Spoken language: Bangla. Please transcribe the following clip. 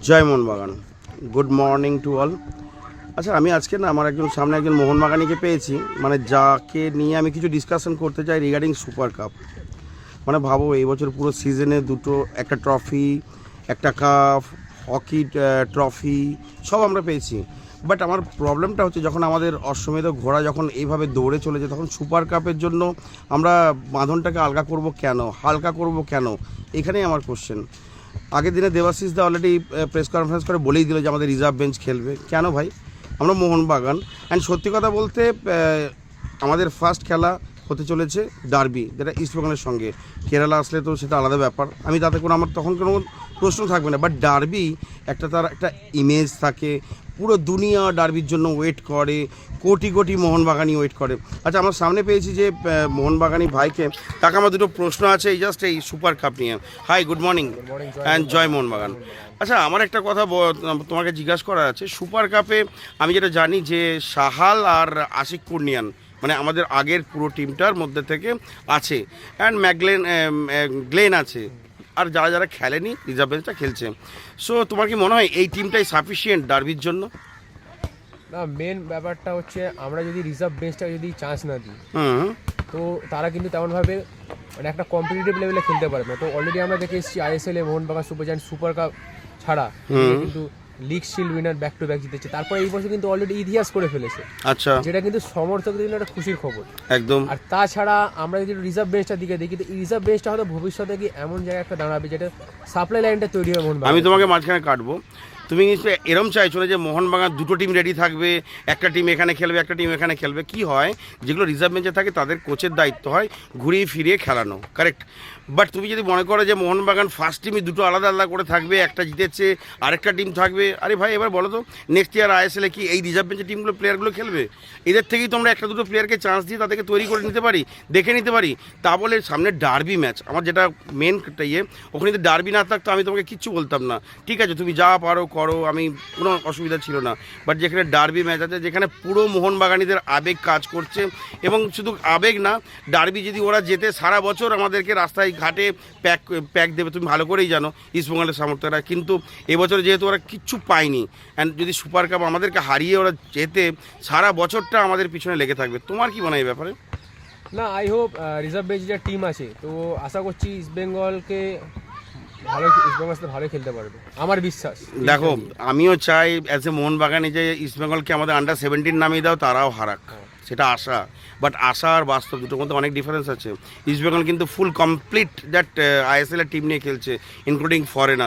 Joy Mohun Bagan. Good morning to all. আচ্ছা, আমি আজকে না আমার সামনে একজন মোহনবাগানিকে পেয়েছি, মানে যাকে নিয়ে আমি কিছু ডিসকাশন করতে চাই রিগার্ডিং সুপার কাপ। মানে ভাবো, এই বছর পুরো সিজনে একটা ট্রফি, একটা কাপ, হকি ট্রফি সব আমরা পেয়েছি। বাট আমার প্রবলেমটা হচ্ছে, যখন আমাদের অশ্বমেধ ঘোড়া যখন এইভাবে দৌড়ে চলেছে, তখন সুপার কাপের জন্য আমরা বাঁধনটাকে আলগা করব কেন, হালকা করব কেন? এখানেই আমার কোশ্চেন। আগের দিনে দেবাশিস দা অলরেডি প্রেস কনফারেন্স করে বলেই দিল যে আমাদের রিজার্ভ বেঞ্চ খেলবে। কেন ভাই? আমরা মোহনবাগান, অ্যান্ড সত্যি কথা বলতে আমাদের ফার্স্ট খেলা হতে চলেছে ডার্বি, যেটা ইস্টবেঙ্গলের সঙ্গে। কেরালা আসলে তো সেটা আলাদা ব্যাপার, আমি তাতে আমার তখন কোনো প্রশ্ন থাকবে না। বাট ডার্বি তার একটা ইমেজ থাকে, পুরো দুনিয়া ডার্বির জন্য ওয়েট করে, কোটি কোটি মোহনবাগানি ওয়েট করে। আচ্ছা, আমার সামনে পেয়েছি যে মোহনবাগানি ভাইকে, তাকে আমার দুটো প্রশ্ন আছে এই সুপার কাপ নিয়ে। হাই, গুড মর্নিং অ্যান্ড জয় মোহনবাগান। আচ্ছা, আমার একটা কথা তোমাকে জিজ্ঞাসা করা আছে। সুপার কাপে আমি যেটা জানি যে সাহাল আর আশিক পূর্ণিয়ান, মানে আমাদের আগের পুরো টিমটার মধ্যে থেকে আছে, অ্যান্ড গ্লেন আছে, আর যারা যারা খেলেনি রিজার্ভ বেঞ্চটা খেলছে। সো তোমার কি মনে হয় এই টিমটাই সাফিসিয়েন্ট ডার্বির জন্য? না, মেন ব্যাপারটা হচ্ছে আমরা যদি রিজার্ভ বেঞ্চটা যদি চান্স না দিই, তো তারা কিন্তু তেমনভাবে মানে একটা কম্পিটিটিভ লেভেলে খেলতে পারবে না। তো অলরেডি আমরা দেখে এসেছি আইএসএল এ Mohun Bagan super giant super cup ছাড়া কিন্তু league shield winner back to back জিতেছে। তারপরে এই বছর কিন্তু অলরেডি ইতিহাস করে ফেলেছে। আচ্ছা, যেটা কিন্তু সমর্থকদের জন্য একটা খুশির খবর একদম। আর তাছাড়া আমরা যদি রিজার্ভ বেঞ্চটার দিকে দেখি, তো এই রিজার্ভ বেঞ্চটা হয়তো ভবিষ্যতে গিয়ে এমন জায়গায় একটা দাঁড়াবে যেটা সাপ্লাই লাইনটা তৈরি হবে মোহনবাগান। আমি তোমাকে মাঝখানে কাটবো। তুমি এরম চাইছো না যে মোহনবাগান দুটো টিম রেডি থাকবে, একটা টিম এখানে খেলবে, একটা টিম এখানে খেলবে? কি হয়, যেগুলো রিজার্ভ বেঞ্চে থাকে তাদের কোচের দায়িত্ব হয় ঘুরিয়ে ফিরিয়ে খেলানো, কারেক্ট? বাট তুমি যদি মনে করো যে মোহনবাগান ফার্স্ট টিমই দুটো আলাদা আলাদা করে থাকবে, একটা জিতেছে আরেকটা টিম থাকবে, আরে ভাই এবার বলো তো, নেক্সট ইয়ার আইএসএলে কি এই রিজার্ভ বেঞ্চের টিমগুলো প্লেয়ারগুলো খেলবে? এদের থেকেই তোমরা একটা দুটো প্লেয়ারকে চান্স দিয়ে তাদেরকে তৈরি করে নিতে পারি, দেখে নিতে পারি। তা বলে সামনে ডার্বি ম্যাচ, আমার যেটা মেন ওখানে যদি ডার্বি না থাকতো আমি তোমাকে কিচ্ছু বলতাম না, ঠিক আছে তুমি যা পারো করো, আমি কোনো অসুবিধা ছিল না। বাট যেখানে ডার্বি ম্যাচ আছে, যেখানে পুরো মোহনবাগানিদের আবেগ কাজ করছে, এবং শুধু আবেগ না, ডার্বি যদি ওরা যেতে সারা বছর আমাদেরকে রাস্তায় ঘাটে প্যাক দেবে, তুমি ভালো করেই জানো ইস্টবেঙ্গলের সমর্থকরা। কিন্তু এবছর যেহেতু ওরা কিচ্ছু পায়নি, অ্যান্ড যদি সুপার কাপ আমাদেরকে হারিয়ে ওরা যেতে, সারা বছরটা আমাদের পিছনে লেগে থাকবে। তোমার কি মনে হয় এই ব্যাপারে? না, আই হোপ রিজার্ভ বেঞ্চ যে টিম আছে, তো আশা করছি ইস্টবেঙ্গলকে ভালো খেলতে পারবে, আমার বিশ্বাস। দেখো, আমিও চাই অ্যাজ এ মোহনবাগানে যে ইস্টবেঙ্গলকে আমাদের আন্ডার 17 নামিয়ে দাও, তারাও হারাক, সেটা আশা। বাট আশা আর বাস্তব দুটোর মধ্যে অনেক ডিফারেন্স আছে। ইস্টবেঙ্গল কিন্তু ফুল কমপ্লিট দ্যাট আইএসএল এর টিম নিয়ে খেলছে, ইনক্লুডিং ফরেনার।